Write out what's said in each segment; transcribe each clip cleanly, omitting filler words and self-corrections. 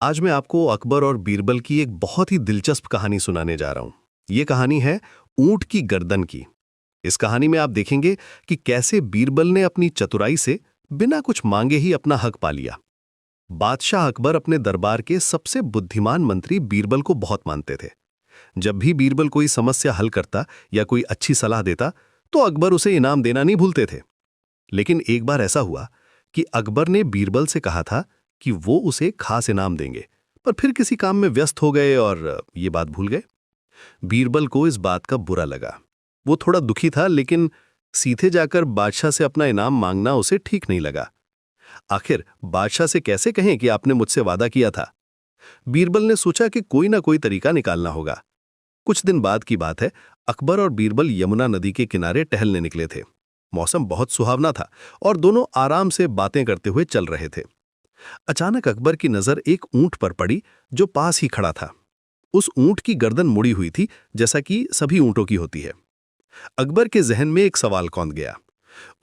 आज मैं आपको अकबर और बीरबल की एक बहुत ही दिलचस्प कहानी सुनाने जा रहा हूं। ये कहानी है ऊंट की गर्दन की। इस कहानी में आप देखेंगे कि कैसे बीरबल ने अपनी चतुराई से बिना कुछ मांगे ही अपना हक पा लिया। बादशाह अकबर अपने दरबार के सबसे बुद्धिमान मंत्री बीरबल को बहुत मानते थे। जब भी बीरबल कोई समस्या हल करता या कोई अच्छी सलाह देता तो अकबर उसे इनाम देना नहीं भूलते थे। लेकिन एक बार ऐसा हुआ कि अकबर ने बीरबल से कहा था कि वो उसे खास इनाम देंगे, पर फिर किसी काम में व्यस्त हो गए और ये बात भूल गए। बीरबल को इस बात का बुरा लगा। वो थोड़ा दुखी था, लेकिन सीधे जाकर बादशाह से अपना इनाम मांगना उसे ठीक नहीं लगा। आखिर बादशाह से कैसे कहें कि आपने मुझसे वादा किया था। बीरबल ने सोचा कि कोई ना कोई तरीका निकालना होगा। कुछ दिन बाद की बात है। अकबर और बीरबल यमुना नदी के किनारे टहलने निकले थे। मौसम बहुत सुहावना था और दोनों आराम से बातें करते हुए चल रहे थे। अचानक अकबर की नजर एक ऊंट पर पड़ी जो पास ही खड़ा था। उस ऊंट की गर्दन मुड़ी हुई थी, जैसा कि सभी ऊंटों की होती है। अकबर के जहन में एक सवाल कौंध गया।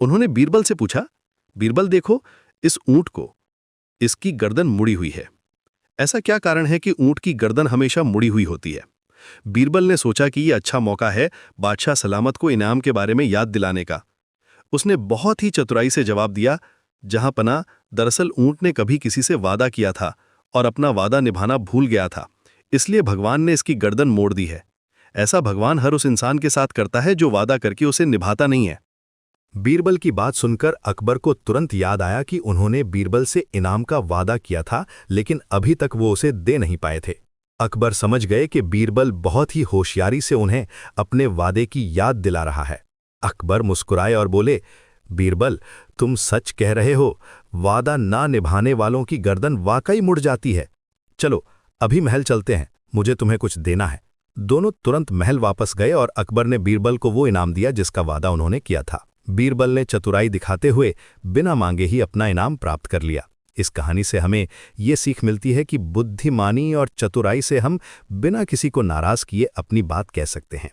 उन्होंने बीरबल से पूछा, बीरबल देखो, इस ऊंट को, इसकी गर्दन मुड़ी हुई है। ऐसा क्या कारण है कि ऊंट की गर्दन हमेशा मुड़ी हुई होती है। बीरबल ने सोचा कि यह अच्छा मौका है बादशाह सलामत को इनाम के बारे में याद दिलाने का। उसने बहुत ही चतुराई से जवाब दिया, जहां पना, दरअसल ऊंट ने कभी किसी से वादा किया था और अपना वादा निभाना भूल गया था, इसलिए भगवान ने इसकी गर्दन मोड़ दी है। ऐसा भगवान हर उस इंसान के साथ करता है जो वादा करके उसे निभाता नहीं है। बीरबल की बात सुनकर अकबर को तुरंत याद आया कि उन्होंने बीरबल से इनाम का वादा किया था, लेकिन अभी तक वो उसे दे नहीं पाए थे। अकबर समझ गए कि बीरबल बहुत ही होशियारी से उन्हें अपने वादे की याद दिला रहा है। अकबर मुस्कुराए और बोले, बीरबल, तुम सच कह रहे हो, वादा ना निभाने वालों की गर्दन वाकई मुड़ जाती है। चलो अभी महल चलते हैं, मुझे तुम्हें कुछ देना है। दोनों तुरंत महल वापस गए और अकबर ने बीरबल को वो इनाम दिया जिसका वादा उन्होंने किया था। बीरबल ने चतुराई दिखाते हुए बिना मांगे ही अपना इनाम प्राप्त कर लिया। इस कहानी से हमें ये सीख मिलती है कि बुद्धिमानी और चतुराई से हम बिना किसी को नाराज किए अपनी बात कह सकते हैं।